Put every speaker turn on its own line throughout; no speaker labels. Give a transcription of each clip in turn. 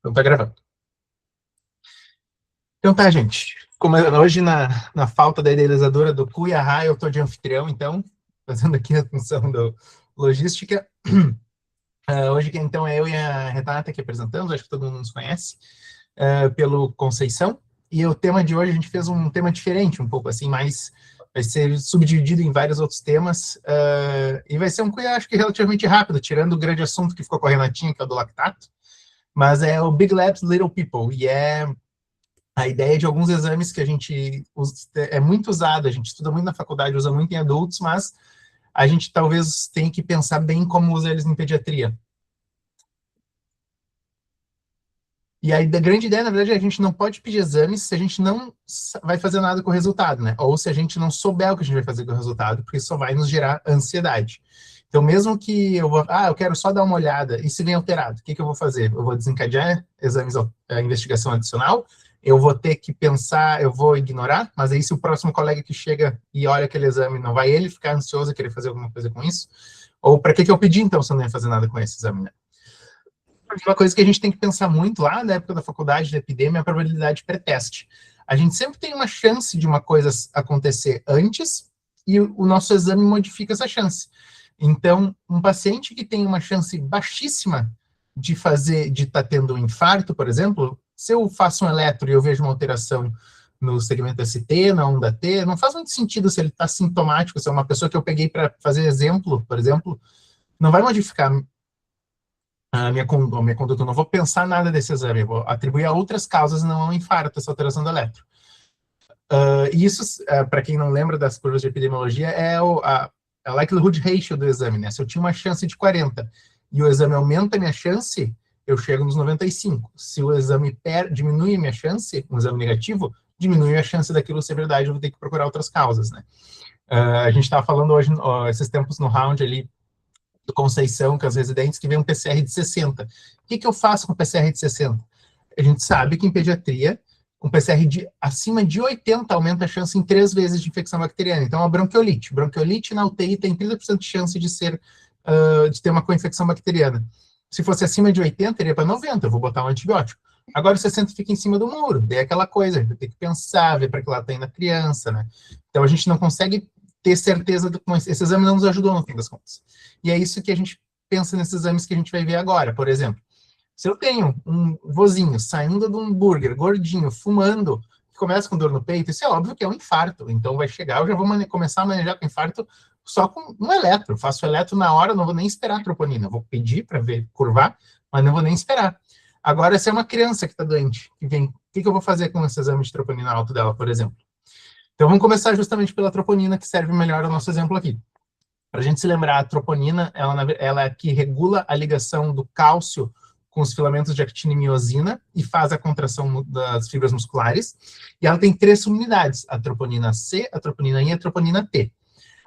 Então tá gravando. Então tá, gente. Como hoje, na falta da idealizadora do Cu e a Ra, eu tô de anfitrião, então, fazendo aqui a função da logística. Hoje, então, é eu e a Renata que apresentamos, acho que todo mundo nos conhece, pelo Conceição. E o tema de hoje, a gente fez um tema diferente, um pouco assim, mais... Vai ser subdividido em vários outros temas, e vai ser um cunho, acho que relativamente rápido, tirando o grande assunto que ficou com a Renatinha, que é o do lactato, mas é o Big Labs, Little People, e é a ideia de alguns exames que a gente é muito usado, a gente estuda muito na faculdade, usa muito em adultos, mas a gente talvez tenha que pensar bem como usa eles em pediatria. E aí, a grande ideia, na verdade, é que a gente não pode pedir exames se a gente não vai fazer nada com o resultado, né? Ou se a gente não souber o que a gente vai fazer com o resultado, porque isso só vai nos gerar ansiedade. Então, mesmo que eu vou... eu quero só dar uma olhada, e se vem alterado, o que eu vou fazer? Eu vou desencadear exames, investigação adicional, eu vou ter que pensar, eu vou ignorar, mas aí se o próximo colega que chega e olha aquele exame, não vai ele ficar ansioso e querer fazer alguma coisa com isso? Ou para que eu pedi, então, se eu não ia fazer nada com esse exame, né? Uma coisa que a gente tem que pensar muito lá na época da faculdade, da epidemia, é a probabilidade pré-teste. A gente sempre tem uma chance de uma coisa acontecer antes e o nosso exame modifica essa chance. Então, um paciente que tem uma chance baixíssima de estar tendo um infarto, por exemplo, se eu faço um eletro e eu vejo uma alteração no segmento ST, na onda T, não faz muito sentido se ele está sintomático, se é uma pessoa que eu peguei para fazer exemplo, por exemplo, não vai modificar a minha conduta, eu não vou pensar nada desse exame, eu vou atribuir a outras causas, não ao infarto, essa alteração do eletro. E isso, para quem não lembra das curvas de epidemiologia, é a likelihood ratio do exame, né? Se eu tinha uma chance de 40 e o exame aumenta a minha chance, eu chego nos 95. Se o exame diminui a minha chance, um exame negativo, diminui a chance daquilo ser verdade, eu vou ter que procurar outras causas, né? A gente estava falando hoje, esses tempos no round ali, do Conceição, com as residentes, que vem um PCR de 60. O que eu faço com o PCR de 60? A gente sabe que em pediatria, um PCR acima de 80 aumenta a chance em 3 vezes de infecção bacteriana. Então, a bronquiolite. Bronquiolite na UTI tem 30% de chance de de ter uma co-infecção bacteriana. Se fosse acima de 80, iria para 90, eu vou botar um antibiótico. Agora o 60 fica em cima do muro, daí é aquela coisa, tem que pensar, ver para que lado está indo a criança, né? Então, a gente não consegue ter certeza de que esse exame não nos ajudou no fim das contas. E é isso que a gente pensa nesses exames que a gente vai ver agora. Por exemplo, se eu tenho um vozinho saindo de um hambúrguer, gordinho, fumando, que começa com dor no peito, isso é óbvio que é um infarto. Então vai chegar, eu já vou começar a manejar com infarto só com um eletro. Eu faço o eletro na hora, não vou nem esperar a troponina. Vou pedir para ver, curvar, mas não vou nem esperar. Agora, se é uma criança que está doente, que vem, o que eu vou fazer com esse exame de troponina alto dela, por exemplo? Então, vamos começar justamente pela troponina, que serve melhor ao nosso exemplo aqui. Para a gente se lembrar, a troponina, ela é que regula a ligação do cálcio com os filamentos de actina e miosina e faz a contração das fibras musculares. E ela tem 3 subunidades, a troponina C, a troponina I e a troponina T.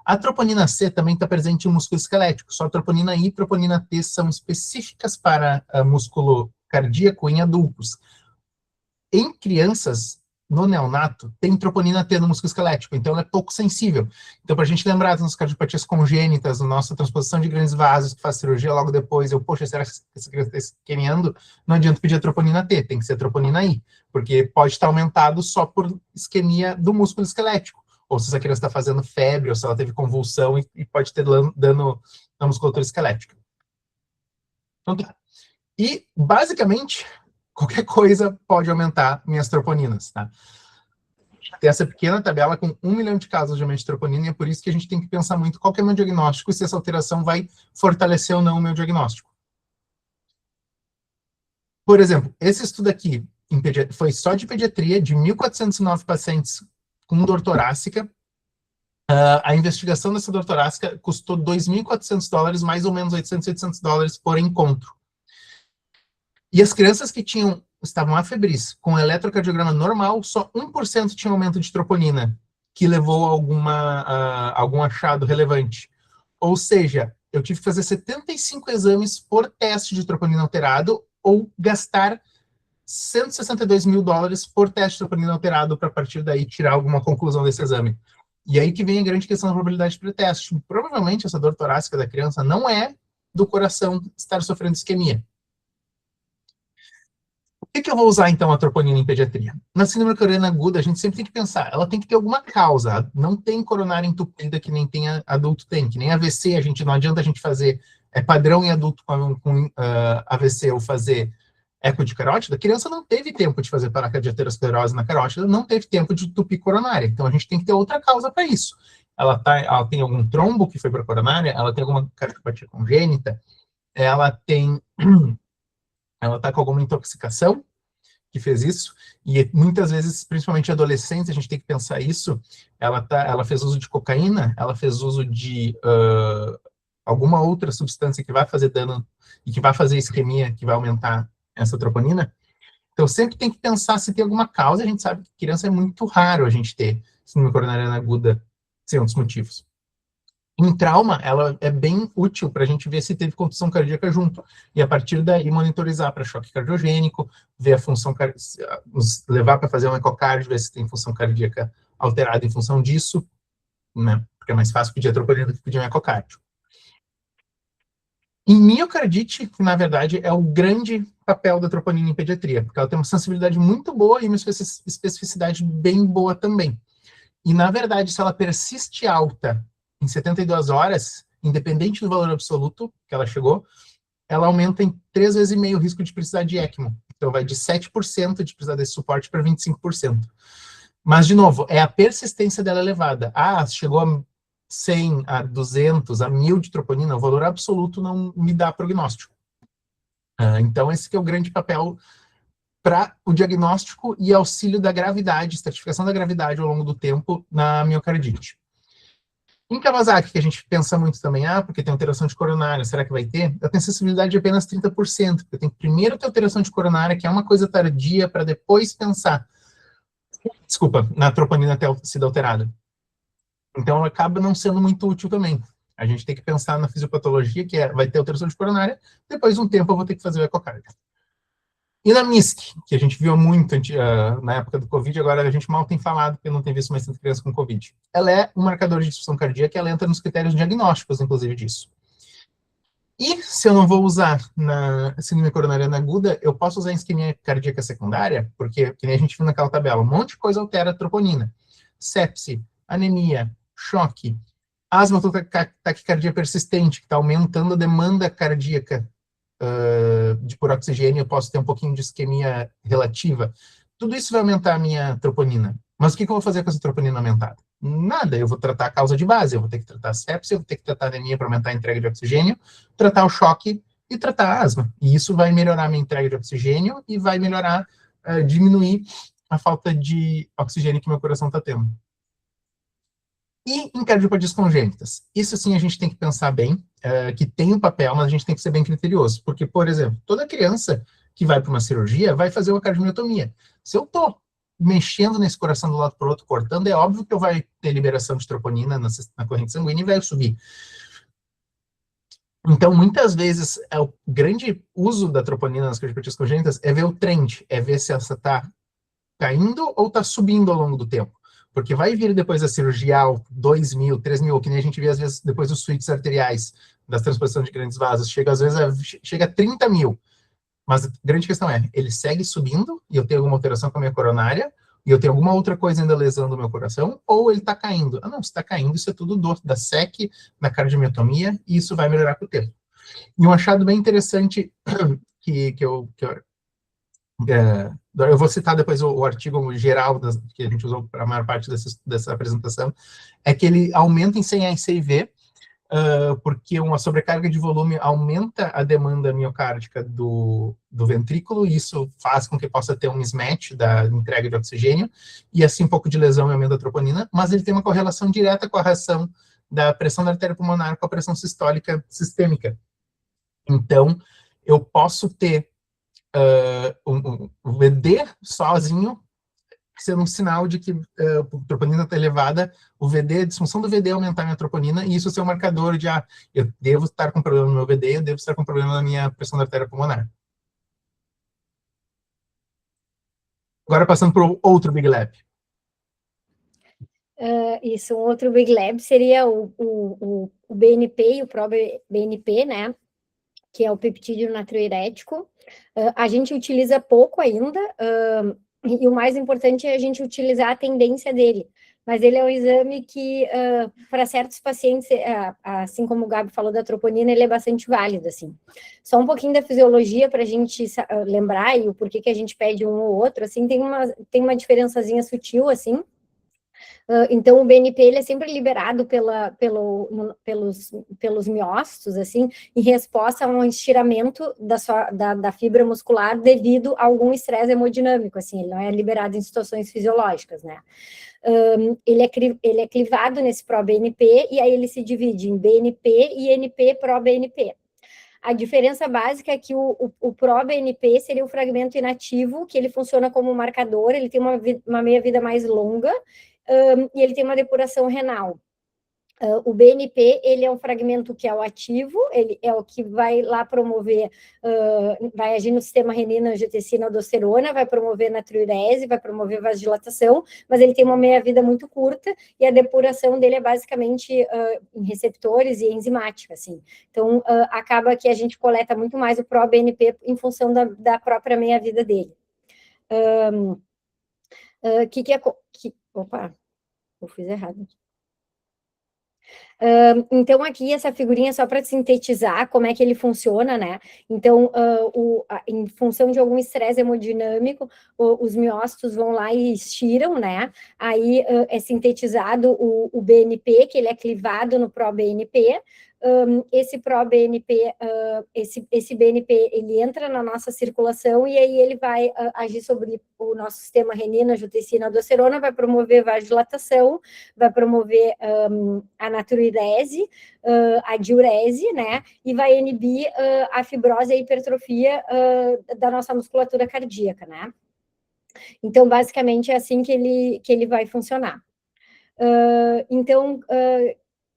A troponina C também está presente no músculo esquelético, só a troponina I e a troponina T são específicas para músculo cardíaco em adultos. Em crianças, no neonato, tem troponina T no músculo esquelético, então ela é pouco sensível. Então, para a gente lembrar das cardiopatias congênitas, na nossa transposição de grandes vasos, que faz cirurgia logo depois, poxa, será que essa criança está isquemiando? Não adianta pedir a troponina T, tem que ser a troponina I, porque pode estar aumentado só por isquemia do músculo esquelético, ou se essa criança está fazendo febre, ou se ela teve convulsão e pode ter dano na musculatura esquelética. Então, tá. E, basicamente, qualquer coisa pode aumentar minhas troponinas, tá? Tem essa pequena tabela com 1 milhão de casos de aumento de troponina, e é por isso que a gente tem que pensar muito qual que é o meu diagnóstico e se essa alteração vai fortalecer ou não o meu diagnóstico. Por exemplo, esse estudo aqui foi só de pediatria, de 1.409 pacientes com dor torácica. A investigação dessa dor torácica custou $2.400, mais ou menos $800 por encontro. E as crianças que estavam afebris com eletrocardiograma normal, só 1% tinha aumento de troponina, que levou a algum achado relevante. Ou seja, eu tive que fazer 75 exames por teste de troponina alterado, ou gastar $162 mil por teste de troponina alterado, para a partir daí tirar alguma conclusão desse exame. E aí que vem a grande questão da probabilidade de preteste. Provavelmente essa dor torácica da criança não é do coração estar sofrendo isquemia. que eu vou usar, então, a troponina em pediatria? Na síndrome coronariana aguda, a gente sempre tem que pensar, ela tem que ter alguma causa. Não tem coronária entupida que nem tem adulto tem, que nem AVC, não adianta a gente fazer padrão em adulto com AVC ou fazer eco de carótida. A criança não teve tempo de fazer paracardia de aterosclerose na carótida, não teve tempo de entupir coronária. Então, a gente tem que ter outra causa para isso. Ela tem algum trombo que foi para a coronária, ela tem alguma cardiopatia congênita, ela está com alguma intoxicação que fez isso, e muitas vezes, principalmente adolescentes, a gente tem que pensar isso, ela fez uso de cocaína, ela fez uso de alguma outra substância que vai fazer dano e que vai fazer isquemia, que vai aumentar essa troponina. Então, sempre tem que pensar se tem alguma causa. A gente sabe que criança é muito raro a gente ter síndrome coronariana aguda sem outros motivos. Em trauma, ela é bem útil para a gente ver se teve contusão cardíaca junto. E a partir daí monitorizar para choque cardiogênico, ver a função, levar para fazer um ecocardio, ver se tem função cardíaca alterada em função disso, né? Porque é mais fácil pedir a troponina do que pedir um ecocardio. Em miocardite, que na verdade é o grande papel da troponina em pediatria, porque ela tem uma sensibilidade muito boa e uma especificidade bem boa também. E, na verdade, se ela persiste alta em 72 horas, independente do valor absoluto que ela chegou, ela aumenta em 3,5 vezes o risco de precisar de ECMO. Então, vai de 7% de precisar desse suporte para 25%. Mas, de novo, é a persistência dela elevada. Chegou a 100, a 200, a 1.000 de troponina, o valor absoluto não me dá prognóstico. Então, esse que é o grande papel para o diagnóstico e auxílio da gravidade, estratificação da gravidade ao longo do tempo na miocardite. Em Kawasaki, que a gente pensa muito também, porque tem alteração de coronária, será que vai ter? Eu tenho sensibilidade de apenas 30%, porque eu tenho que primeiro ter alteração de coronária, que é uma coisa tardia, para depois pensar, na troponina ter sido alterada. Então, ela acaba não sendo muito útil também. A gente tem que pensar na fisiopatologia, que vai ter alteração de coronária, depois de um tempo eu vou ter que fazer o ecocardio. E na MISC, que a gente viu muito na época do Covid, agora a gente mal tem falado, porque não tem visto mais tanta criança com Covid. Ela é um marcador de disfunção cardíaca, ela entra nos critérios diagnósticos, inclusive, disso. E se eu não vou usar na síndrome coronariana aguda, eu posso usar em isquemia cardíaca secundária, porque, que nem a gente viu naquela tabela, um monte de coisa altera a troponina. Sepse, anemia, choque, asma ou taquicardia persistente, que está aumentando a demanda cardíaca por oxigênio, eu posso ter um pouquinho de isquemia relativa. Tudo isso vai aumentar a minha troponina. Mas o que eu vou fazer com essa troponina aumentada? Nada, eu vou tratar a causa de base, eu vou ter que tratar a sepsia, eu vou ter que tratar a anemia para aumentar a entrega de oxigênio, tratar o choque e tratar a asma. E isso vai melhorar a minha entrega de oxigênio e vai melhorar, diminuir a falta de oxigênio que meu coração está tendo. E em cardiopatias congênitas, isso sim a gente tem que pensar bem, que tem um papel, mas a gente tem que ser bem criterioso, porque, por exemplo, toda criança que vai para uma cirurgia vai fazer uma cardiomiotomia. Se eu estou mexendo nesse coração do lado para o outro, cortando, é óbvio que eu vai ter liberação de troponina na corrente sanguínea e vai subir. Então, muitas vezes, o grande uso da troponina nas cardiopatias congênitas é ver o trend, é ver se ela está caindo ou está subindo ao longo do tempo. Porque vai vir depois da cirurgia 2.000, 3.000, que nem a gente vê às vezes depois dos switches arteriais, das transposições de grandes vasos, chega às vezes chega a 30.000. Mas a grande questão é, ele segue subindo, e eu tenho alguma alteração com a minha coronária, e eu tenho alguma outra coisa ainda lesando o meu coração, ou ele está caindo? Não, se está caindo, isso é tudo da SEC, da cardiomiotomia, e isso vai melhorar com o tempo. E um achado bem interessante que eu vou citar depois o artigo geral que a gente usou para a maior parte dessa apresentação, é que ele aumenta em 100 ACV, porque uma sobrecarga de volume aumenta a demanda miocárdica do ventrículo, e isso faz com que possa ter um mismatch da entrega de oxigênio, e assim um pouco de lesão e aumento da troponina, mas ele tem uma correlação direta com a reação da pressão da artéria pulmonar com a pressão sistólica sistêmica. Então, eu posso ter o VD sozinho sendo um sinal de que a troponina está elevada, o VD, a disfunção do VD aumentar a minha troponina, e isso ser um marcador de, eu devo estar com problema no meu VD, eu devo estar com problema na minha pressão da artéria pulmonar. Agora passando para o outro Big Lab.
Isso, um outro Big Lab seria o BNP e o ProBNP, né? que é o peptídeo natriurético. A gente utiliza pouco ainda, e o mais importante é a gente utilizar a tendência dele. Mas ele é um exame que, para certos pacientes, assim como o Gabi falou da troponina, ele é bastante válido, assim. Só um pouquinho da fisiologia para a gente lembrar e o porquê que a gente pede um ou outro, assim, tem uma diferençazinha sutil, assim. Então, o BNP ele é sempre liberado pelos miócitos, assim, em resposta a um estiramento da fibra muscular devido a algum estresse hemodinâmico, assim, ele não é liberado em situações fisiológicas, né? Ele é clivado nesse pró-BNP e aí ele se divide em BNP e NP-pró-BNP. A diferença básica é que o pró-BNP seria o fragmento inativo, que ele funciona como marcador, ele tem uma meia-vida mais longa, e ele tem uma depuração renal. O BNP, ele é um fragmento que é o ativo, ele é o que vai lá promover, vai agir no sistema renina, angiotensina, aldosterona, vai promover natriurese, vai promover vasodilatação, mas ele tem uma meia-vida muito curta e a depuração dele é basicamente em receptores e enzimática, assim. Então, acaba que a gente coleta muito mais o pró-BNP em função da própria meia-vida dele. Opa, eu fiz errado. Então, aqui, essa figurinha é só para sintetizar como é que ele funciona, né? Então, em função de algum estresse hemodinâmico, os miócitos vão lá e estiram, né? Aí é sintetizado o BNP, que ele é clivado no pró-BNP. Esse pró-BNP, esse BNP, ele entra na nossa circulação e aí ele vai agir sobre o nosso sistema renina, angiotensina, aldosterona, vai promover vasodilatação, vai promover a natriurese, a diurese, né, e vai inibir a fibrose e a hipertrofia da nossa musculatura cardíaca, né. Então, basicamente, é assim que ele vai funcionar. Então,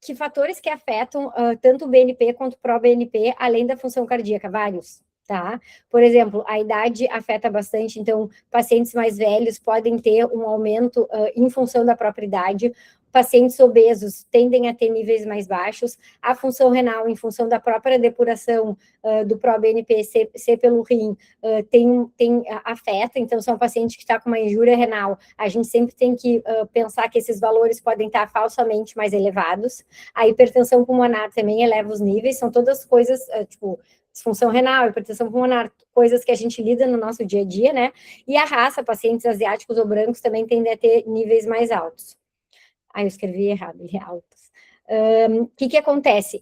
que fatores que afetam tanto o BNP quanto o pró-BNP, além da função cardíaca? Vários, tá? Por exemplo, a idade afeta bastante, então, pacientes mais velhos podem ter um aumento em função da própria idade, pacientes obesos tendem a ter níveis mais baixos, a função renal, em função da própria depuração do pró-BNP ser pelo rim, afeta, então são pacientes que estão com uma injúria renal, a gente sempre tem que pensar que esses valores podem estar falsamente mais elevados, a hipertensão pulmonar também eleva os níveis, são todas coisas, tipo, disfunção renal, hipertensão pulmonar, coisas que a gente lida no nosso dia a dia, né, e a raça, pacientes asiáticos ou brancos também tendem a ter níveis mais altos. Eu escrevi errado, ele é altos. O que acontece?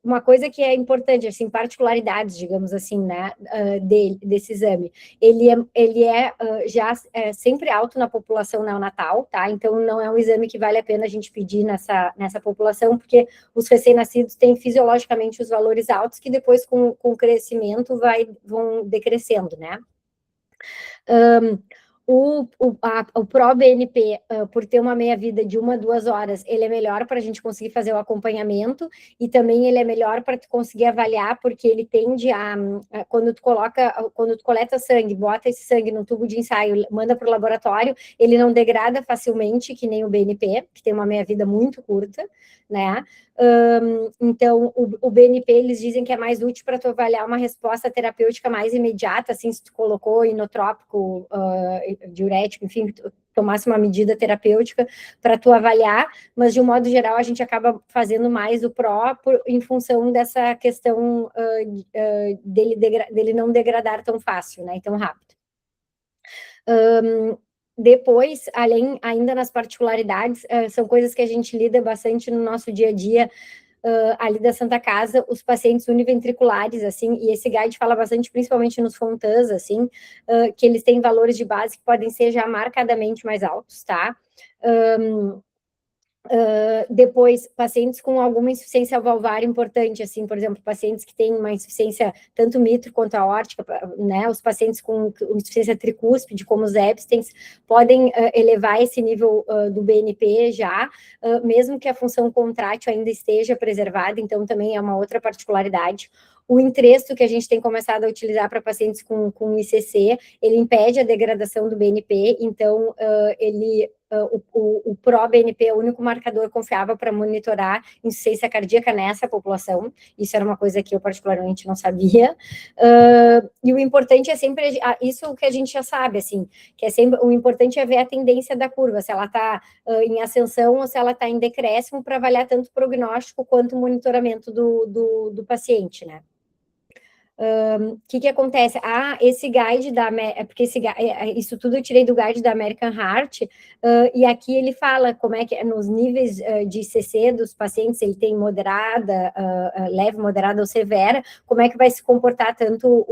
Uma coisa que é importante, assim, particularidades, digamos assim, né, desse exame, ele é já sempre alto na população neonatal, tá? Então, não é um exame que vale a pena a gente pedir nessa população, porque os recém-nascidos têm fisiologicamente os valores altos, que depois, com o crescimento, vão decrescendo, né? O pró-BNP, por ter uma meia-vida de 1 a 2 horas, ele é melhor para a gente conseguir fazer o acompanhamento e também ele é melhor para tu conseguir avaliar, porque ele tende quando tu coleta sangue, bota esse sangue no tubo de ensaio, manda para o laboratório, ele não degrada facilmente, que nem o BNP, que tem uma meia-vida muito curta, né? Então, o BNP, eles dizem que é mais útil para tu avaliar uma resposta terapêutica mais imediata, assim, se tu colocou inotrópico, diurético, enfim, tomasse uma medida terapêutica para tu avaliar, mas de um modo geral a gente acaba fazendo mais o pró em função dessa questão dele não degradar tão fácil, né, e tão rápido. Depois, ainda nas particularidades, são coisas que a gente lida bastante no nosso dia a dia, ali da Santa Casa, os pacientes univentriculares, assim, e esse guide fala bastante, principalmente nos Fontans, assim, que eles têm valores de base que podem ser já marcadamente mais altos, tá? Depois, pacientes com alguma insuficiência valvar importante, assim, por exemplo, pacientes que têm uma insuficiência tanto mitro quanto aórtica, né, os pacientes com insuficiência tricúspide, como os Epsteins, podem elevar esse nível do BNP já, mesmo que a função contrátil ainda esteja preservada, então também é uma outra particularidade. O Entresto, que a gente tem começado a utilizar para pacientes com ICC, ele impede a degradação do BNP, então ele o pró-BNP é o único marcador confiável para monitorar insuficiência cardíaca nessa população. Isso era uma coisa que eu particularmente não sabia. E o importante é sempre isso que a gente já sabe, assim, que é sempre o importante é ver a tendência da curva, se ela está em ascensão ou se ela está em decréscimo, para avaliar tanto o prognóstico quanto o monitoramento do paciente, né? Que acontece? Esse guide porque isso tudo eu tirei do guide da American Heart, e aqui ele fala como é que é nos níveis de ICC dos pacientes, ele tem moderada, leve, moderada ou severa, como é que vai se comportar tanto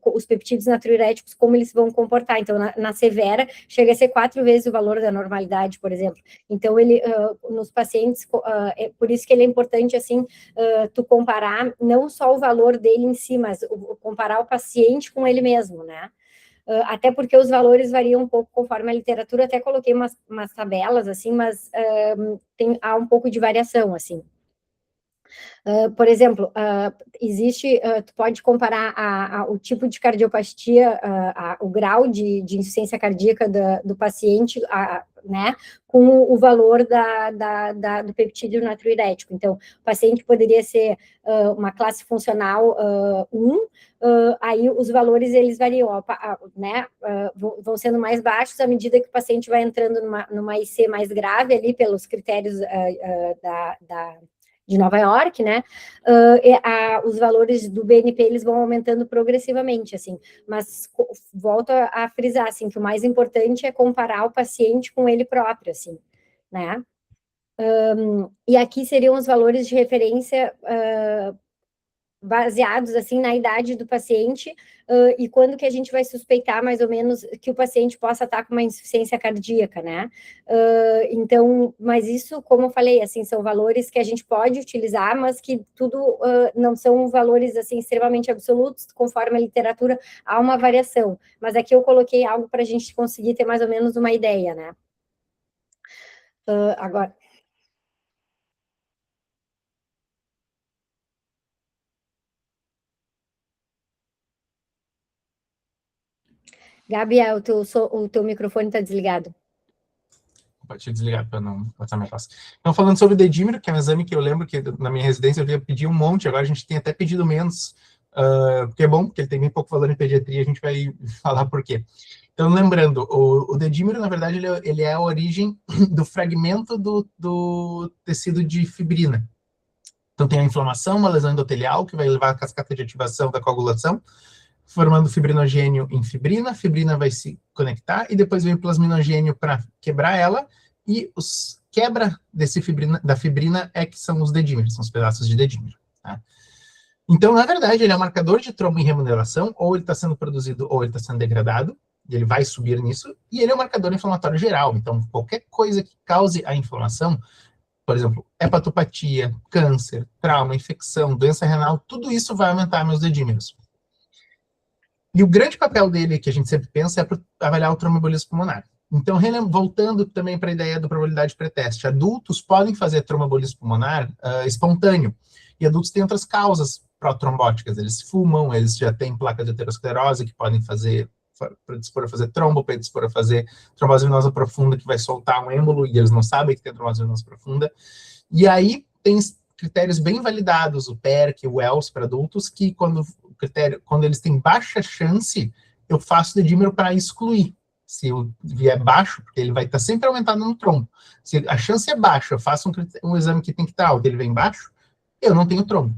os peptídeos natriuréticos, como eles vão comportar. Então, na severa, chega a ser 4 vezes o valor da normalidade, por exemplo. Então, ele, nos pacientes, por isso que ele é importante, assim, tu comparar não só o valor dele em si, mas comparar o paciente com ele mesmo, né? Até porque os valores variam um pouco conforme a literatura, até coloquei umas tabelas, assim, mas há um pouco de variação, assim. Por exemplo, tu pode comparar o tipo de cardiopatia, o grau de insuficiência cardíaca do paciente, né, com o valor do peptídeo natriurético. Então, o paciente poderia ser uma classe funcional 1, aí os valores, eles variam, né, vão sendo mais baixos à medida que o paciente vai entrando numa IC mais grave ali, pelos critérios de Nova York, né, os valores do BNP, eles vão aumentando progressivamente, assim, mas volto a frisar, assim, que o mais importante é comparar o paciente com ele próprio, assim, né. E aqui seriam os valores de referência baseados, assim, na idade do paciente, e quando que a gente vai suspeitar, mais ou menos, que o paciente possa estar com uma insuficiência cardíaca, né? Então, mas isso, como eu falei, assim, são valores que a gente pode utilizar, mas que tudo não são valores, assim, extremamente absolutos, conforme a literatura, há uma variação. Mas aqui eu coloquei algo para a gente conseguir ter mais ou menos uma ideia, né? Agora... Gabriel, o teu microfone está desligado.
Pode desligar para não passar mais fácil. Então, falando sobre o dedímero, que é um exame que eu lembro que na minha residência eu ia pedir um monte, agora a gente tem até pedido menos, porque é bom, porque ele tem bem pouco valor em pediatria, a gente vai falar por quê. Então, lembrando, o dedímero, na verdade, ele é a origem do fragmento do tecido de fibrina. Então, tem a inflamação, uma lesão endotelial, que vai levar à cascata de ativação da coagulação, formando fibrinogênio em fibrina, a fibrina vai se conectar, e depois vem o plasminogênio para quebrar ela, e os quebra da fibrina é que são os dedímeros, são os pedaços de dedímero. Tá? Então, na verdade, ele é um marcador de trombo em remuneração, ou ele está sendo produzido, ou ele está sendo degradado, e ele vai subir nisso, e ele é um marcador inflamatório geral. Então, qualquer coisa que cause a inflamação, por exemplo, hepatopatia, câncer, trauma, infecção, doença renal, tudo isso vai aumentar meus dedímeros. E o grande papel dele, que a gente sempre pensa, é para avaliar o tromboembolismo pulmonar. Então, voltando também para a ideia da probabilidade pré-teste, adultos podem fazer tromboembolismo pulmonar espontâneo, e adultos têm outras causas protrombóticas, eles fumam, eles já têm placa de aterosclerose, que podem predispor a fazer trombo, predispor a fazer trombose venosa profunda, que vai soltar um êmbolo, e eles não sabem que tem trombose venosa profunda. E aí, tem critérios bem validados, o PERC, o Wells para adultos, que quando eles têm baixa chance, eu faço dedímero para excluir. Se vier baixo, porque ele vai estar sempre aumentado no trombo. Se a chance é baixa, eu faço um exame que tem que estar alto, ele vem baixo, eu não tenho trombo.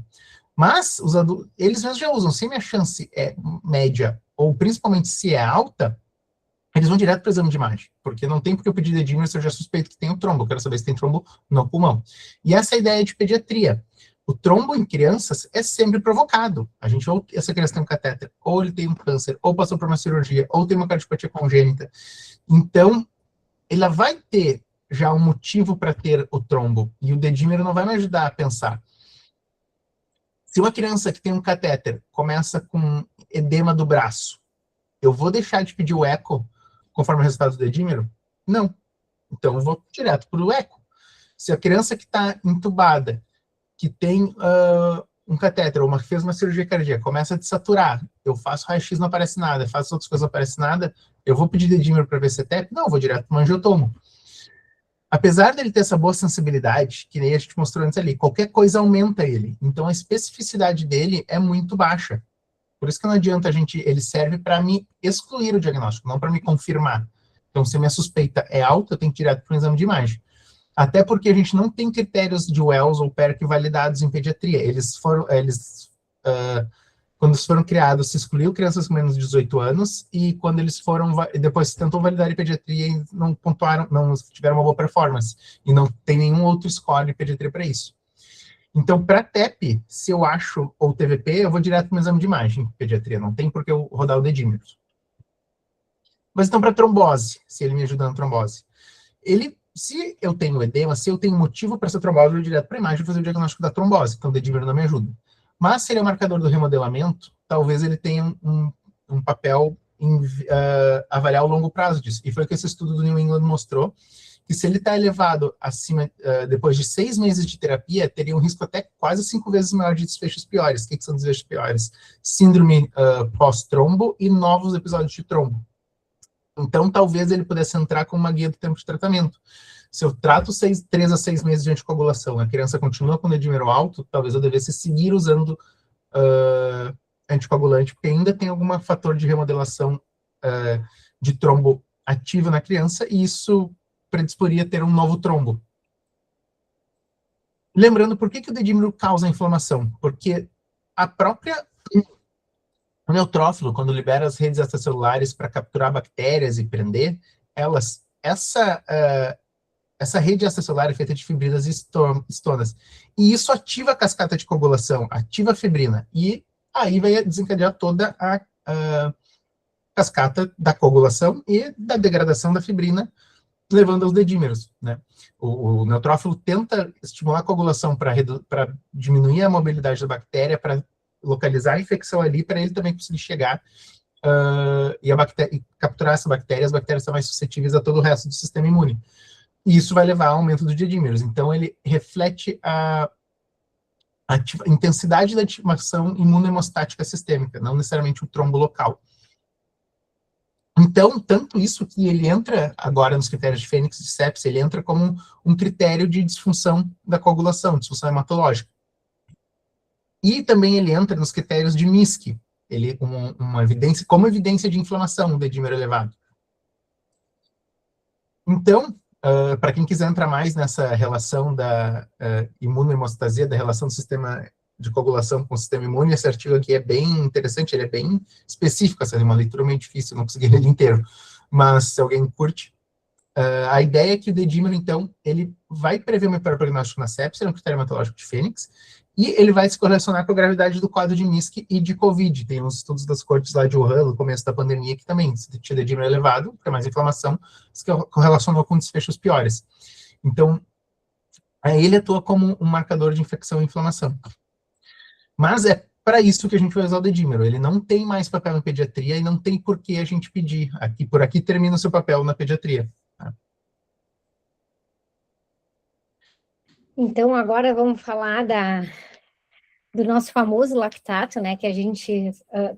Mas os adultos, eles mesmos já usam, se a minha chance é média, ou principalmente se é alta, eles vão direto para o exame de imagem, porque não tem porque eu pedir dedímero se eu já suspeito que tem um trombo, eu quero saber se tem trombo no pulmão. E essa é a ideia de pediatria. O trombo em crianças é sempre provocado. A gente, ou essa criança tem um catéter, ou ele tem um câncer, ou passou por uma cirurgia, ou tem uma cardiopatia congênita. Então, ela vai ter já um motivo para ter o trombo, e o dedímero não vai me ajudar a pensar. Se uma criança que tem um catéter começa com edema do braço, eu vou deixar de pedir o eco conforme o resultado do dedímero? Não. Então, eu vou direto para o eco. Se a criança que está entubada, que tem um catéter, ou fez uma cirurgia cardíaca, começa a desaturar, eu faço raio-x, não aparece nada, faço outras coisas, não aparece nada, eu vou pedir dedímero para ver se é TEP? Não, eu vou direto para o angiotomo. Apesar dele ter essa boa sensibilidade, que nem a gente mostrou antes ali, qualquer coisa aumenta ele. Então, a especificidade dele é muito baixa. Por isso que não adianta ele serve para me excluir o diagnóstico, não para me confirmar. Então, se a minha suspeita é alta, eu tenho que ir direto para um exame de imagem. Até porque a gente não tem critérios de Wells ou PERC validados em pediatria. Quando eles foram criados, se excluiu crianças com menos de 18 anos, e quando eles foram, depois se tentou validar em pediatria e não pontuaram, não tiveram uma boa performance, e não tem nenhum outro score de pediatria para isso. Então, para TEP, se eu acho, ou TVP, eu vou direto para um exame de imagem, pediatria, não tem por que eu rodar o dedímetro. Mas então, para trombose, se ele me ajuda na trombose, se eu tenho edema, se eu tenho motivo para essa trombose, eu vou direto para a imagem fazer o diagnóstico da trombose, então o dedímetro não me ajuda. Mas se ele é o marcador do remodelamento, talvez ele tenha um papel em avaliar o longo prazo disso. E foi o que esse estudo do New England mostrou, que se ele está elevado acima, depois de 6 meses de terapia, teria um risco até quase 5 vezes maior de desfechos piores. O que são desfechos piores? Síndrome pós-trombo e novos episódios de trombo. Então, talvez ele pudesse entrar com uma guia do tempo de tratamento. Se eu trato 3 a 6 meses de anticoagulação, a criança continua com o dedímero alto, talvez eu devesse seguir usando anticoagulante, porque ainda tem algum fator de remodelação de trombo ativo na criança, e isso predisporia a ter um novo trombo. Lembrando, por que o dedímero causa inflamação? Porque o neutrófilo, quando libera as redes extracelulares para capturar bactérias e prender, essa rede extracelular é feita de fibrinas e estonas. E isso ativa a cascata de coagulação, ativa a fibrina. E aí vai desencadear toda a cascata da coagulação e da degradação da fibrina, levando aos dedímeros, né? O neutrófilo tenta estimular a coagulação para diminuir a mobilidade da bactéria, para localizar a infecção ali, para ele também conseguir chegar e capturar essa bactéria. As bactérias são mais suscetíveis a todo o resto do sistema imune. E isso vai levar ao aumento dos dedímeros. Então, ele reflete a intensidade da ativação imunohemostática sistêmica, não necessariamente o trombo local. Então, tanto isso que ele entra agora nos critérios de Fênix de sepsis, ele entra como um critério de disfunção da coagulação, disfunção hematológica. E também ele entra nos critérios de MISC, uma evidência, como evidência de inflamação, o dedímero elevado. Então, para quem quiser entrar mais nessa relação da imunohemostasia, da relação do sistema de coagulação com o sistema imune, esse artigo aqui é bem interessante, ele é bem específico, essa é uma leitura meio difícil, não consegui ler ele inteiro, mas se alguém curte, a ideia é que o dedímero, então, ele vai prever o melhor prognóstico na sepsis, é um critério hematológico de Fênix, e ele vai se correlacionar com a gravidade do quadro de MISC e de COVID. Tem uns estudos das cortes lá de Wuhan, no começo da pandemia, que também, se tinha dedímero elevado, tem mais inflamação, se correlacionou com desfechos piores. Então, ele atua como um marcador de infecção e inflamação. Mas é para isso que a gente vai usar o dedímero. Ele não tem mais papel na pediatria e não tem por que a gente pedir. Por aqui termina o seu papel na pediatria. Tá?
Então, agora vamos falar do nosso famoso lactato, né, que a gente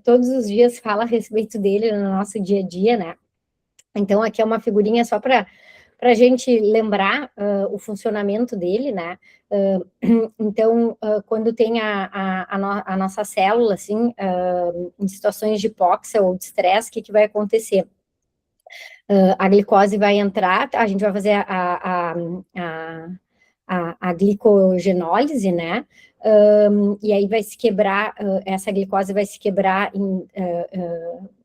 todos os dias fala a respeito dele no nosso dia a dia, né? Então, aqui é uma figurinha só para a gente lembrar o funcionamento dele, né? Então, quando tem a nossa célula, assim, em situações de hipóxia ou de estresse, o que vai acontecer? A glicose vai entrar, a gente vai fazer a glicogenólise, né? E aí vai se quebrar, essa glicose vai se quebrar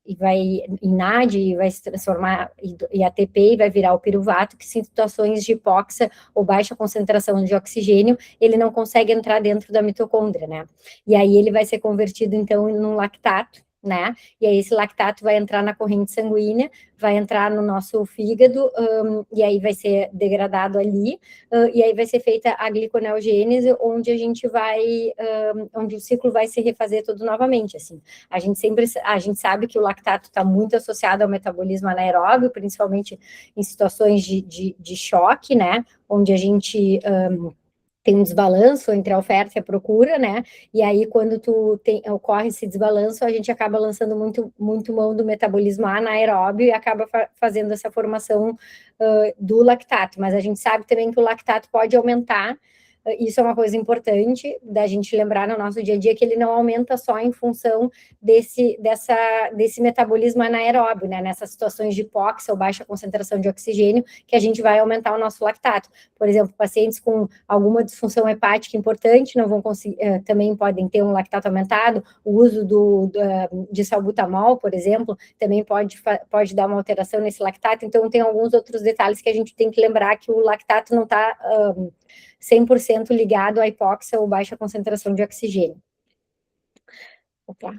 e vai em NAD, e vai se transformar em ATP, e vai virar o piruvato, que em situações de hipóxia ou baixa concentração de oxigênio, ele não consegue entrar dentro da mitocôndria, né? E aí ele vai ser convertido, então, num lactato, né? E aí esse lactato vai entrar na corrente sanguínea, vai entrar no nosso fígado, e aí vai ser degradado ali, e aí vai ser feita a gliconeogênese, onde a gente vai, onde o ciclo vai se refazer todo novamente, assim. A gente sabe que o lactato está muito associado ao metabolismo anaeróbio, principalmente em situações de choque, né? Onde a gente tem um desbalanço entre a oferta e a procura, né? E aí, quando ocorre esse desbalanço, a gente acaba lançando muito mão do metabolismo anaeróbio e acaba fazendo essa formação do lactato. Mas a gente sabe também que o lactato pode aumentar. Isso é uma coisa importante da gente lembrar no nosso dia a dia, que ele não aumenta só em função desse metabolismo anaeróbio, né? Nessas situações de hipóxia ou baixa concentração de oxigênio, que a gente vai aumentar o nosso lactato. Por exemplo, pacientes com alguma disfunção hepática importante não vão conseguir, também podem ter um lactato aumentado. O uso de salbutamol, por exemplo, também pode dar uma alteração nesse lactato. Então, tem alguns outros detalhes que a gente tem que lembrar, que o lactato não está 100% ligado à hipóxia ou baixa concentração de oxigênio. Opa.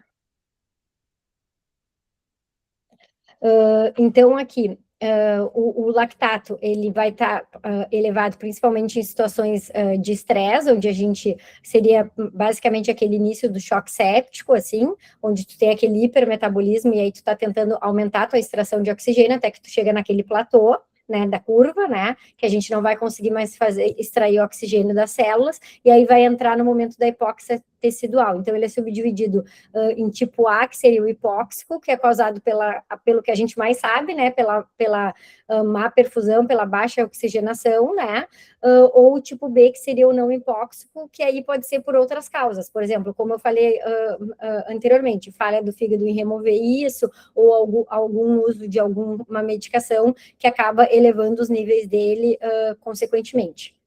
Então, aqui, o lactato, ele vai estar elevado principalmente em situações de estresse, onde a gente seria basicamente aquele início do choque séptico, assim, onde tu tem aquele hipermetabolismo e aí tu tá tentando aumentar a tua extração de oxigênio até que tu chega naquele platô, né, da curva, né, que a gente não vai conseguir mais extrair o oxigênio das células, e aí vai entrar no momento da hipóxia tecidual. Então, ele é subdividido em tipo A, que seria o hipóxico, que é causado pelo que a gente mais sabe, né, pela má perfusão, pela baixa oxigenação, né, ou o tipo B, que seria o não hipóxico, que aí pode ser por outras causas. Por exemplo, como eu falei anteriormente, falha do fígado em remover isso, ou algum uso de alguma medicação que acaba elevando os níveis dele consequentemente.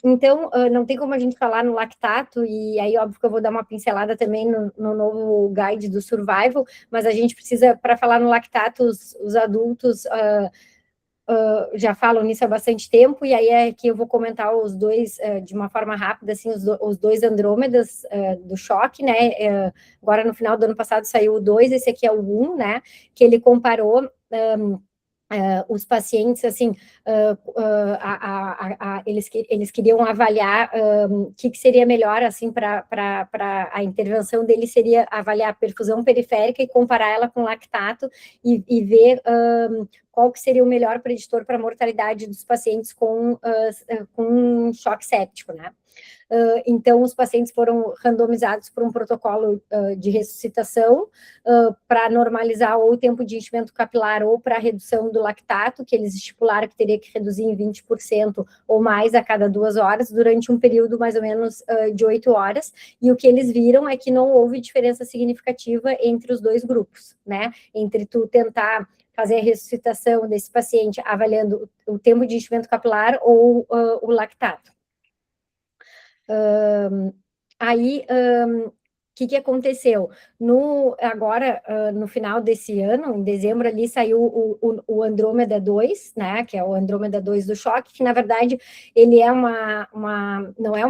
Então, não tem como a gente falar no lactato, e aí, óbvio que eu vou dar uma pincelada também no novo guide do survival, mas a gente precisa, para falar no lactato, os adultos já falam nisso há bastante tempo, e aí é que eu vou comentar os dois de uma forma rápida, assim, os dois andrômedas do choque, né? Agora, no final do ano passado, saiu o 2, esse aqui é o 1, né? Que ele comparou os pacientes, assim, eles queriam avaliar o que seria melhor, assim, para a intervenção dele seria avaliar a perfusão periférica e comparar ela com lactato e ver qual que seria o melhor preditor para a mortalidade dos pacientes com choque séptico, né? Então, os pacientes foram randomizados por um protocolo de ressuscitação para normalizar ou o tempo de enchimento capilar ou para a redução do lactato, que eles estipularam que teria que reduzir em 20% ou mais a cada 2 horas, durante um período mais ou menos de 8 horas, e o que eles viram é que não houve diferença significativa entre os dois grupos, né? Entre tu tentar fazer a ressuscitação desse paciente avaliando o tempo de enchimento capilar ou o lactato. Aí, o que aconteceu? Agora, no final desse ano, em dezembro, ali saiu o Andrômeda 2, né, que é o Andrômeda 2 do choque, que na verdade ele é não é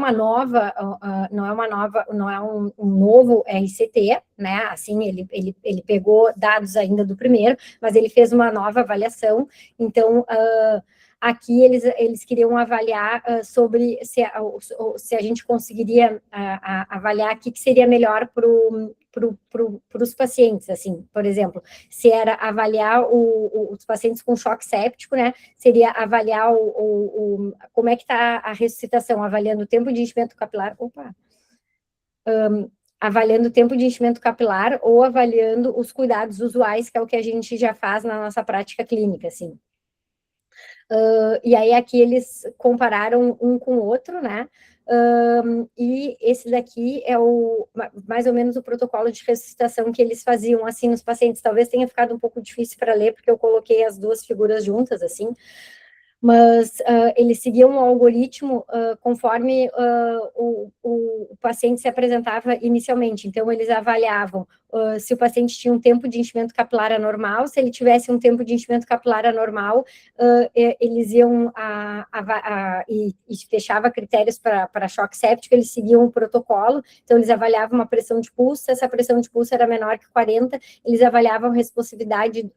um novo RCT, né, assim, ele pegou dados ainda do primeiro, mas ele fez uma nova avaliação, então, aqui eles queriam avaliar sobre se a gente conseguiria avaliar o que seria melhor para os pacientes, assim, por exemplo, se era avaliar os pacientes com choque séptico, né, seria avaliar como é que está a ressuscitação, avaliando o tempo de enchimento capilar, avaliando o tempo de enchimento capilar ou avaliando os cuidados usuais, que é o que a gente já faz na nossa prática clínica, assim. E aí aqui eles compararam um com o outro, né? E esse daqui é mais ou menos o protocolo de ressuscitação que eles faziam assim nos pacientes. Talvez tenha ficado um pouco difícil para ler, porque eu coloquei as duas figuras juntas, assim, mas eles seguiam um algoritmo conforme o paciente se apresentava inicialmente. Então, eles avaliavam se o paciente tinha um tempo de enchimento capilar anormal, se ele tivesse um tempo de enchimento capilar anormal, eles iam e fechava critérios para choque séptico, eles seguiam um protocolo, então eles avaliavam uma pressão de pulso, se essa pressão de pulso era menor que 40, eles avaliavam a responsividade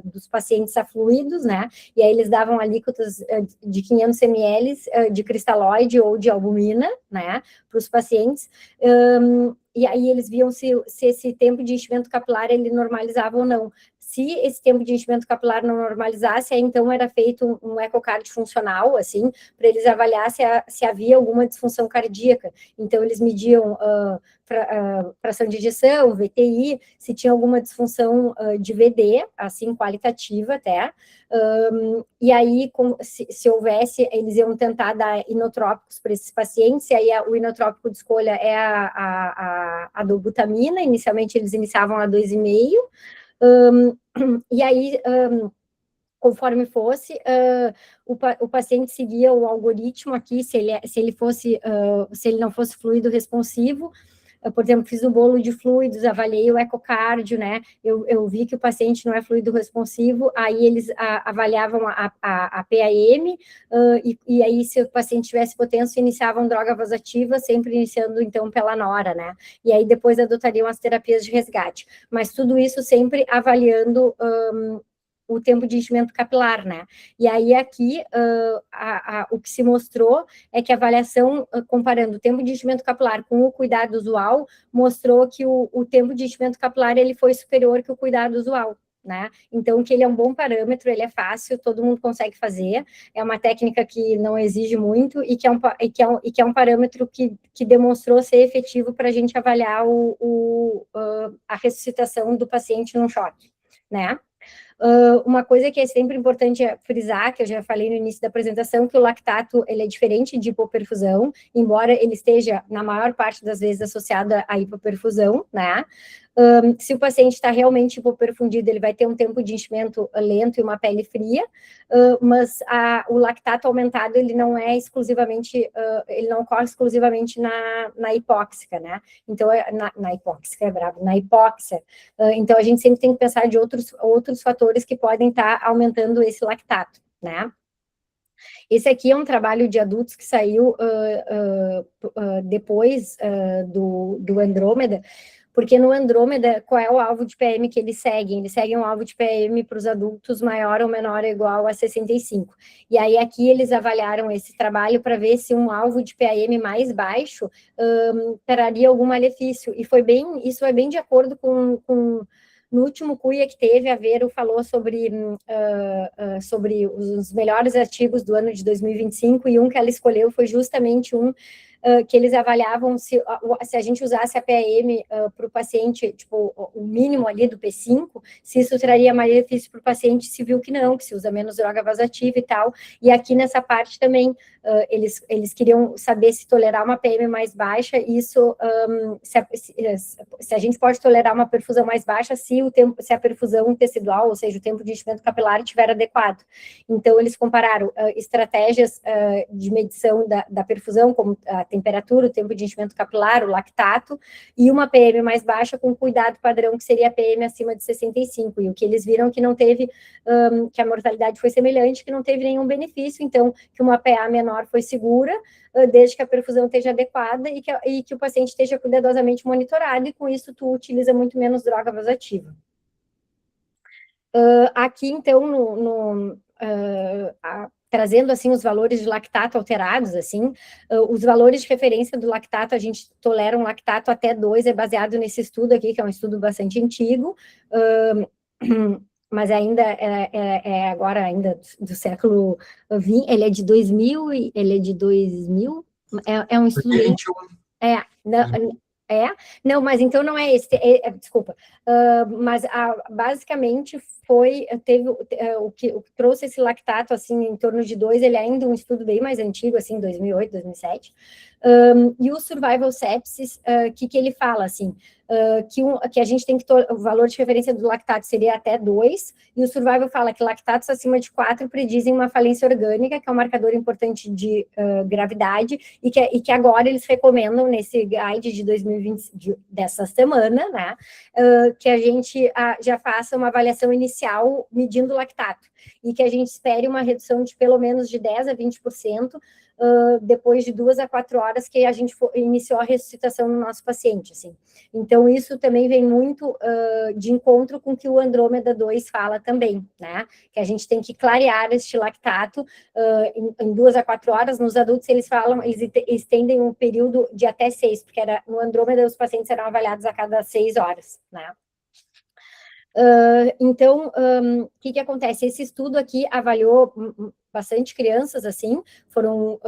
dos pacientes a fluidos, né, e aí eles davam alíquotas de 500 ml de cristalóide ou de albumina, né, para os pacientes, e aí eles viam se esse tempo de enchimento capilar ele normalizava ou não. Se esse tempo de enchimento capilar não normalizasse, aí então era feito um ecocard funcional, assim, para eles avaliar se havia alguma disfunção cardíaca. Então, eles mediam fração de ejeção, VTI, se tinha alguma disfunção de VD, assim, qualitativa até. E aí, se houvesse, eles iam tentar dar inotrópicos para esses pacientes, e aí o inotrópico de escolha é a dobutamina. Inicialmente, eles iniciavam a 2,5, e aí, conforme fosse, o paciente seguia o algoritmo aqui, se ele não fosse fluido responsivo. Por exemplo, fiz o bolo de fluidos, avaliei o ecocardio, né? Eu vi que o paciente não é fluido responsivo, aí eles avaliavam a PAM, e aí, se o paciente tivesse hipotenso, iniciavam droga vasoativa, sempre iniciando, então, pela nora, né? E aí, depois adotariam as terapias de resgate. Mas tudo isso sempre avaliando o tempo de enchimento capilar, né? E aí, aqui, o que se mostrou é que a avaliação, comparando o tempo de enchimento capilar com o cuidado usual, mostrou que o tempo de enchimento capilar ele foi superior que o cuidado usual, né? Então, que ele é um bom parâmetro, ele é fácil, todo mundo consegue fazer, é uma técnica que não exige muito e que é um parâmetro que demonstrou ser efetivo para a gente avaliar a ressuscitação do paciente num choque, né? Uma coisa que é sempre importante frisar, que eu já falei no início da apresentação, que o lactato ele é diferente de hipoperfusão, embora ele esteja, na maior parte das vezes, associado à hipoperfusão, né? Se o paciente está realmente hipoperfundido, ele vai ter um tempo de enchimento lento e uma pele fria, mas o lactato aumentado, ele não é exclusivamente, ele não ocorre exclusivamente na hipóxica, né? Então, na hipóxica, é brabo, na hipóxia. Então, a gente sempre tem que pensar de outros fatores que podem estar aumentando esse lactato, né? Esse aqui é um trabalho de adultos que saiu depois do Andrômeda, porque no Andrômeda, qual é o alvo de PM que eles seguem? Eles seguem um alvo de PM para os adultos maior ou menor ou igual a 65. E aí aqui eles avaliaram esse trabalho para ver se um alvo de PM mais baixo traria algum malefício. E isso é bem de acordo com no último CUIA que teve, a Vero falou sobre os melhores artigos do ano de 2025, e um que ela escolheu foi justamente que eles avaliavam se a gente usasse a PAM para o paciente, tipo, o mínimo ali do P5, se isso traria malefício para o paciente, se viu que não, que se usa menos droga vasoativa e tal. E aqui nessa parte também, eles queriam saber se tolerar uma PM mais baixa, isso, se a gente pode tolerar uma perfusão mais baixa, se a perfusão tecidual, ou seja, o tempo de enchimento capilar estiver adequado. Então, eles compararam estratégias de medição da perfusão, como a temperatura, o tempo de enchimento capilar, o lactato, e uma PM mais baixa com cuidado padrão, que seria a PM acima de 65, e o que eles viram que não teve, que a mortalidade foi semelhante, que não teve nenhum benefício, então, que uma PA menor foi segura, desde que a perfusão esteja adequada e que o paciente esteja cuidadosamente monitorado, e com isso tu utiliza muito menos droga vasoativa. Aqui, então, trazendo, assim, os valores de lactato alterados, assim, os valores de referência do lactato, a gente tolera um lactato até 2, é baseado nesse estudo aqui, que é um estudo bastante antigo, mas ainda agora ainda do século XX, ele é de 2000, é um estudo bem... Não, mas então não é esse, desculpa, mas basicamente teve o que trouxe esse lactato, assim, em torno de 2, ele é ainda um estudo bem mais antigo, assim, 2008, 2007, e o Survival Sepsis, que ele fala, assim, que a gente tem que, o valor de referência do lactato seria até 2, e o Survival fala que lactatos acima de 4 predizem uma falência orgânica, que é um marcador importante de gravidade, e que agora eles recomendam nesse guide de 2020, dessa semana, né, que a gente já faça uma avaliação inicial medindo o lactato, e que a gente espere uma redução de pelo menos de 10% a 20%, depois de 2 a 4 horas que a gente iniciou a ressuscitação no nosso paciente, assim. Então, isso também vem muito de encontro com o que o Andrômeda 2 fala também, né? Que a gente tem que clarear este lactato em 2 a 4 horas. Nos adultos, eles estendem um período de até 6, porque no Andrômeda os pacientes eram avaliados a cada 6 horas, né? Então, o que acontece? Esse estudo aqui avaliou bastante crianças, assim, foram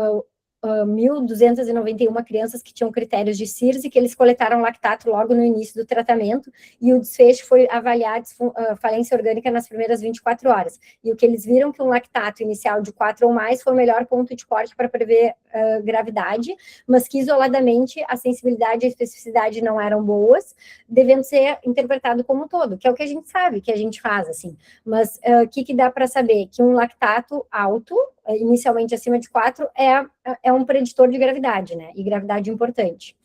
1.291 crianças que tinham critérios de CIRS e que eles coletaram lactato logo no início do tratamento, e o desfecho foi avaliar falência orgânica nas primeiras 24 horas. E o que eles viram que um lactato inicial de 4 ou mais foi o melhor ponto de corte para prever gravidade, mas que isoladamente a sensibilidade e a especificidade não eram boas, devendo ser interpretado como um todo, que é o que a gente sabe, que a gente faz, assim. Mas o que dá para saber? Que um lactato alto, inicialmente acima de 4, é um preditor de gravidade, né? E gravidade importante.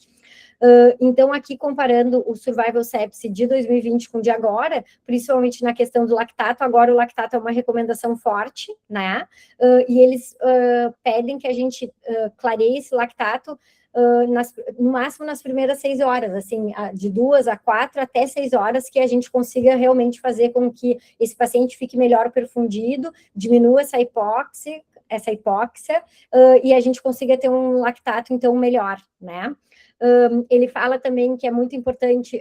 Então, aqui comparando o Survival Sepsis de 2020 com o de agora, principalmente na questão do lactato, agora o lactato é uma recomendação forte, né? E eles pedem que a gente clareie esse lactato no máximo nas primeiras 6 horas, assim, de 2 a 4 até 6 horas, que a gente consiga realmente fazer com que esse paciente fique melhor perfundido, diminua essa hipóxia, e a gente consiga ter um lactato, então, melhor, né? Ele fala também que é muito importante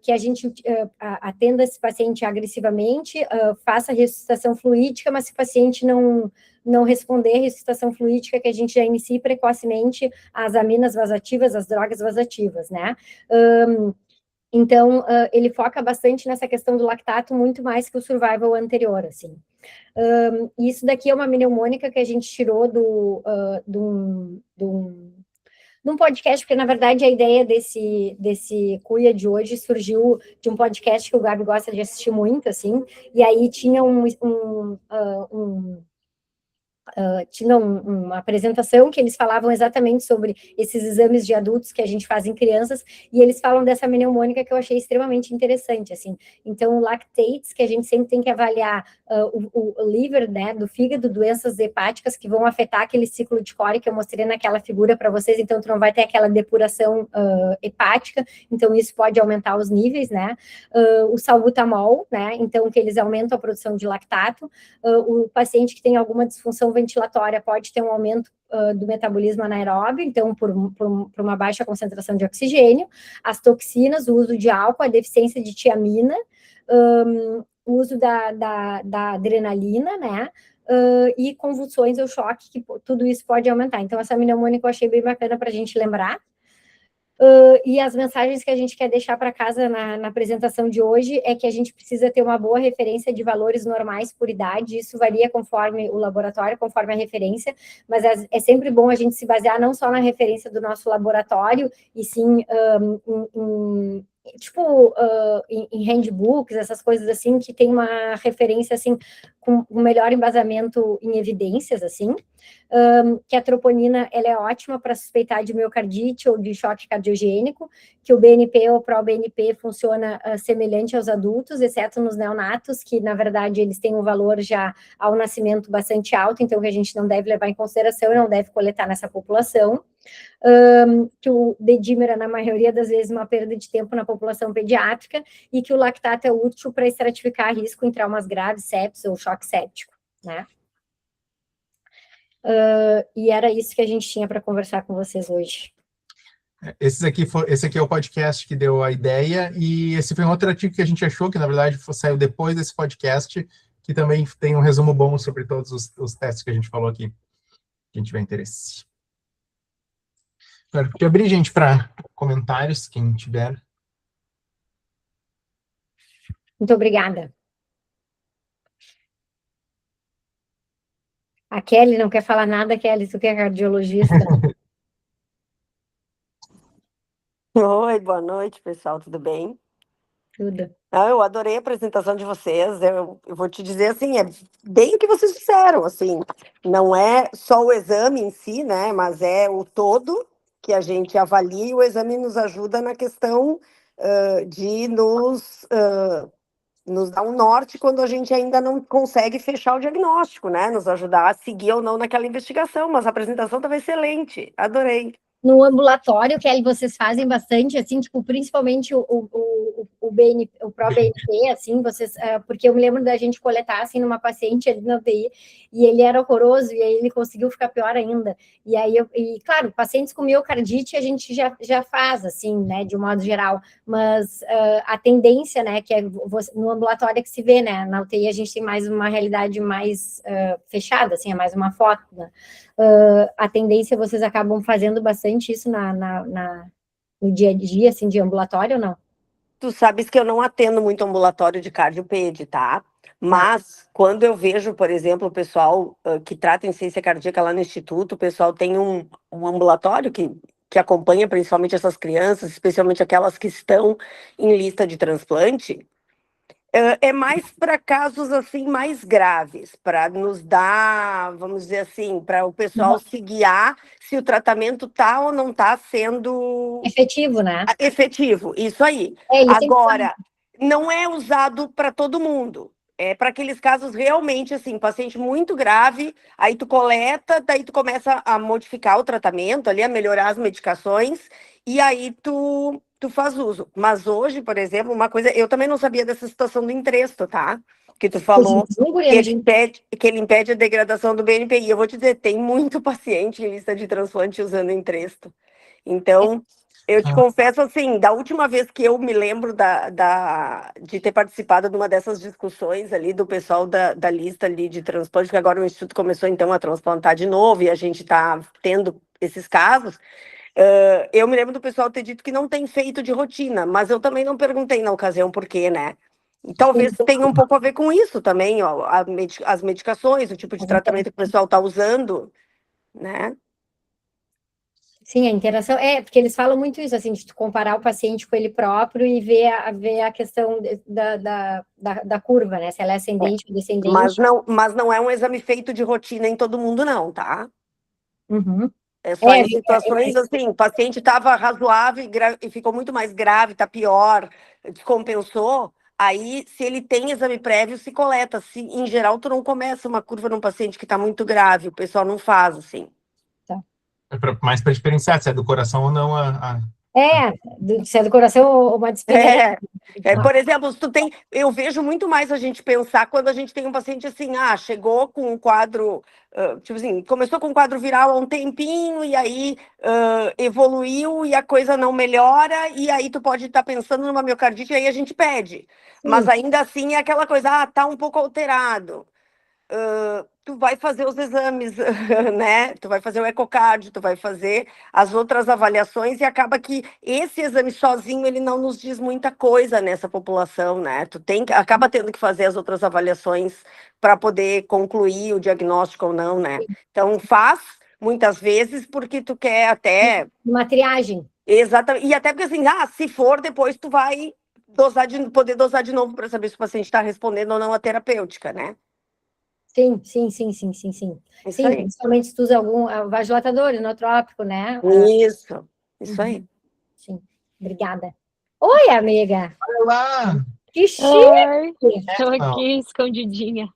que a gente atenda esse paciente agressivamente, faça ressuscitação fluídica, mas se o paciente não responder à ressuscitação fluídica, que a gente já inicie precocemente as aminas vasativas, as drogas vasativas, né? Então, ele foca bastante nessa questão do lactato, muito mais que o survival anterior, assim. Isso daqui é uma mnemônica que a gente tirou num podcast, porque, na verdade, a ideia desse Cuia de hoje surgiu de um podcast que o Gabi gosta de assistir muito, assim, e aí tinha tinha uma apresentação que eles falavam exatamente sobre esses exames de adultos que a gente faz em crianças, e eles falam dessa mnemônica que eu achei extremamente interessante, assim. Então, o lactates, que a gente sempre tem que avaliar o liver, né, do fígado, doenças hepáticas que vão afetar aquele ciclo de core que eu mostrei naquela figura para vocês, então tu não vai ter aquela depuração hepática, então isso pode aumentar os níveis, né? O salbutamol, né, então que eles aumentam a produção de lactato. O paciente que tem alguma disfunção ventilatória pode ter um aumento do metabolismo anaeróbio, então por uma baixa concentração de oxigênio, as toxinas, o uso de álcool, a deficiência de tiamina, o uso da adrenalina, né? E convulsões ou choque, que tudo isso pode aumentar. Então, essa mnemônica eu achei bem bacana para a gente lembrar. E as mensagens que a gente quer deixar para casa na apresentação de hoje é que a gente precisa ter uma boa referência de valores normais por idade, isso varia conforme o laboratório, conforme a referência, mas é sempre bom a gente se basear não só na referência do nosso laboratório, e sim em handbooks, essas coisas assim, que tem uma referência, assim, com um melhor embasamento em evidências, assim, que a troponina, ela é ótima para suspeitar de miocardite ou de choque cardiogênico, que o BNP ou o pró-BNP funciona semelhante aos adultos, exceto nos neonatos, que, na verdade, eles têm um valor já ao nascimento bastante alto, então que a gente não deve levar em consideração e não deve coletar nessa população. Que o dedímero, na maioria das vezes, uma perda de tempo na população pediátrica, e que o lactato é útil para estratificar risco em traumas graves, sepsis ou choque séptico, né? E era isso que a gente tinha para conversar com vocês hoje.
Esse aqui é o podcast que deu a ideia, e esse foi um outro artigo que a gente achou, que na verdade saiu depois desse podcast, que também tem um resumo bom sobre todos os testes que a gente falou aqui, quem tiver interesse. Quero abrir, gente, para comentários, quem tiver.
Muito obrigada. A Kelly não quer falar nada, Kelly, tu que é cardiologista.
Oi, boa noite, pessoal, tudo bem?
Tudo.
Eu adorei a apresentação de vocês. Eu vou te dizer assim, é bem o que vocês disseram, assim, não é só o exame em si, né? Mas é o todo que a gente avalia, e o exame nos ajuda na questão de nos dar um norte quando a gente ainda não consegue fechar o diagnóstico, né? Nos ajudar a seguir ou não naquela investigação. Mas a apresentação estava excelente, adorei.
no ambulatório, Kelly, vocês fazem bastante, assim, tipo, principalmente o BNP, o pró-BNP, assim, vocês, porque eu me lembro da gente coletar, assim, numa paciente ali na UTI, e ele era horroroso, e aí ele conseguiu ficar pior ainda. E aí, claro, pacientes com miocardite a gente já faz, assim, né, de um modo geral, mas a tendência, né, que é no ambulatório é que se vê, né, na UTI a gente tem mais uma realidade mais fechada, assim, é mais uma foto, né? A tendência vocês acabam fazendo bastante isso no dia a dia, assim, de ambulatório ou não?
Tu sabes que eu não atendo muito ambulatório de cardiopede, tá? Mas quando eu vejo, por exemplo, o pessoal que trata insuficiência cardíaca lá no Instituto, o pessoal tem um ambulatório que acompanha principalmente essas crianças, especialmente aquelas que estão em lista de transplante. É mais para casos assim mais graves, para nos dar, vamos dizer assim, para o pessoal se guiar se o tratamento está ou não está sendo
Efetivo, né?
efetivo. Isso aí.
Ele tem
Agora, não é usado para todo mundo. É para aqueles casos realmente assim, paciente muito grave, aí tu coleta, daí tu começa a modificar o tratamento ali, a melhorar as medicações, e aí tu faz uso. Mas hoje, por exemplo, uma coisa, eu também não sabia dessa situação do Entresto, tá? Que tu falou que ele impede a degradação do BNPI. Eu vou te dizer, tem muito paciente em lista de transplante usando Entresto. Então, eu te confesso assim, da última vez que eu me lembro de ter participado de uma dessas discussões ali do pessoal da lista ali de transplante, porque agora o Instituto começou então a transplantar de novo e a gente está tendo esses casos. Eu me lembro do pessoal ter dito que não tem feito de rotina, mas eu também não perguntei na ocasião por quê, né? E talvez tenha um pouco a ver com isso também, ó, as medicações, o tipo de tratamento que o pessoal está usando, né?
Sim, a interação porque eles falam muito isso, assim, de tu comparar o paciente com ele próprio e ver a questão da curva, né? Se ela é ascendente ou descendente.
Mas não é um exame feito de rotina em todo mundo, não, tá?
Uhum.
É só em situações assim, o paciente estava razoável e ficou muito mais grave, está pior, descompensou. Aí, se ele tem exame prévio, se coleta. Se, em geral, tu não começa uma curva num paciente que está muito grave, o pessoal não faz assim.
Mais para diferenciar se é do coração ou não
Se é do coração ou uma dispneia.
Por exemplo, se tu tem, eu vejo muito mais a gente pensar quando a gente tem um paciente assim, chegou com um quadro, tipo assim, começou com um quadro viral há um tempinho e aí evoluiu e a coisa não melhora e aí tu pode estar pensando numa miocardite e aí a gente pede. Mas ainda assim é aquela coisa, tá um pouco alterado. Tu vai fazer os exames, né? Tu vai fazer o ecocardio, tu vai fazer as outras avaliações e acaba que esse exame sozinho ele não nos diz muita coisa nessa população, né? Acaba tendo que fazer as outras avaliações para poder concluir o diagnóstico ou não, né? Então faz muitas vezes porque tu quer até
uma triagem.
Exatamente. E até porque assim, se for depois tu vai poder dosar de novo para saber se o paciente está respondendo ou não à terapêutica, né?
Sim. Sim,
aí.
principalmente se tu usa algum vasodilatador, inotrópico, né?
Isso aí.
Sim, obrigada. Oi, amiga.
Olá!
Que chique!
Oi, estou aqui escondidinha.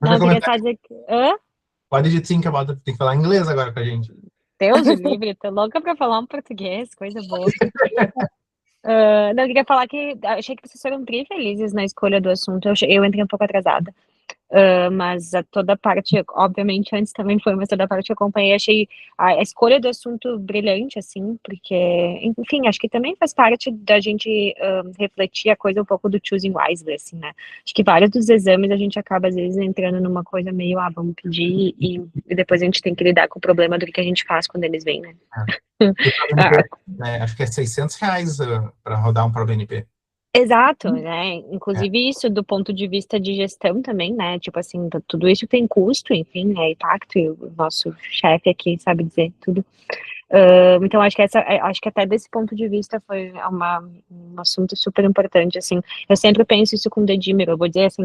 Não, queria só dizer que...
Pode dizer sim, que tem que falar inglês agora com a gente.
Deus o livre, tô louca para falar um português, coisa boa. Não, eu queria falar que achei que vocês foram bem felizes na escolha do assunto. Eu entrei um pouco atrasada. Mas toda a parte, obviamente, antes também foi, mas toda a parte que eu acompanhei, achei a escolha do assunto brilhante, assim, porque, enfim, acho que também faz parte da gente refletir a coisa um pouco do choosing wisely, assim, né? Acho que vários dos exames a gente acaba, às vezes, entrando numa coisa meio, vamos pedir, e depois a gente tem que lidar com o problema do que a gente faz quando eles vêm, né?
Acho que é R$600 para rodar um ProBNP.
Exato, né? Inclusive isso do ponto de vista de gestão também, né? Tipo assim, tudo isso tem custo, enfim, né? Impacto, e o nosso chefe aqui sabe dizer tudo. Então, acho que até desse ponto de vista foi um assunto super importante, assim. Eu sempre penso isso com dedímero, eu vou dizer assim,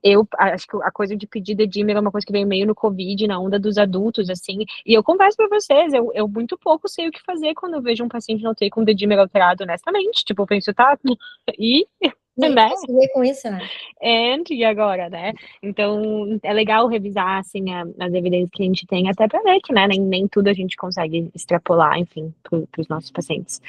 eu acho que a coisa de pedir dedímero é uma coisa que veio meio no Covid, na onda dos adultos, assim, e eu confesso pra vocês, eu muito pouco sei o que fazer quando eu vejo um paciente não ter com dedímero alterado, honestamente, tipo, eu penso, tá, e Né?
Contribuir com isso, né?
E agora, né? Então, é legal revisar, assim, as evidências que a gente tem, até para ver que, né, nem tudo a gente consegue extrapolar, enfim, para os nossos pacientes.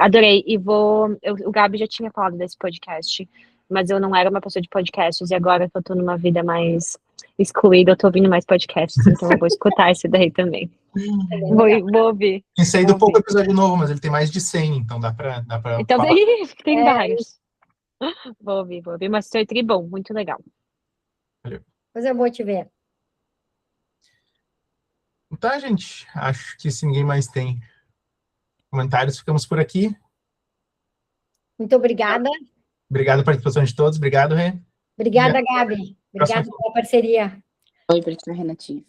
Adorei, e o Gabi já tinha falado desse podcast, mas eu não era uma pessoa de podcasts, e agora que eu tô numa vida mais excluída, eu tô ouvindo mais podcasts, então eu vou escutar esse daí também. Vou ouvir.
Tem saído
Vou
pouco
ouvir.
episódio novo, mas ele tem mais de 100, então dá pra
Então,
falar.
tem vários. Vou ouvir, mas foi tribom, muito legal.
Coisa boa te ver.
Tá, gente, acho que se ninguém mais tem comentários, ficamos por aqui.
Muito obrigada.
Obrigado pela participação de todos, obrigado, Rê.
Obrigada, Gabi. Obrigada
Próxima.
pela parceria.
Oi, Renatinha.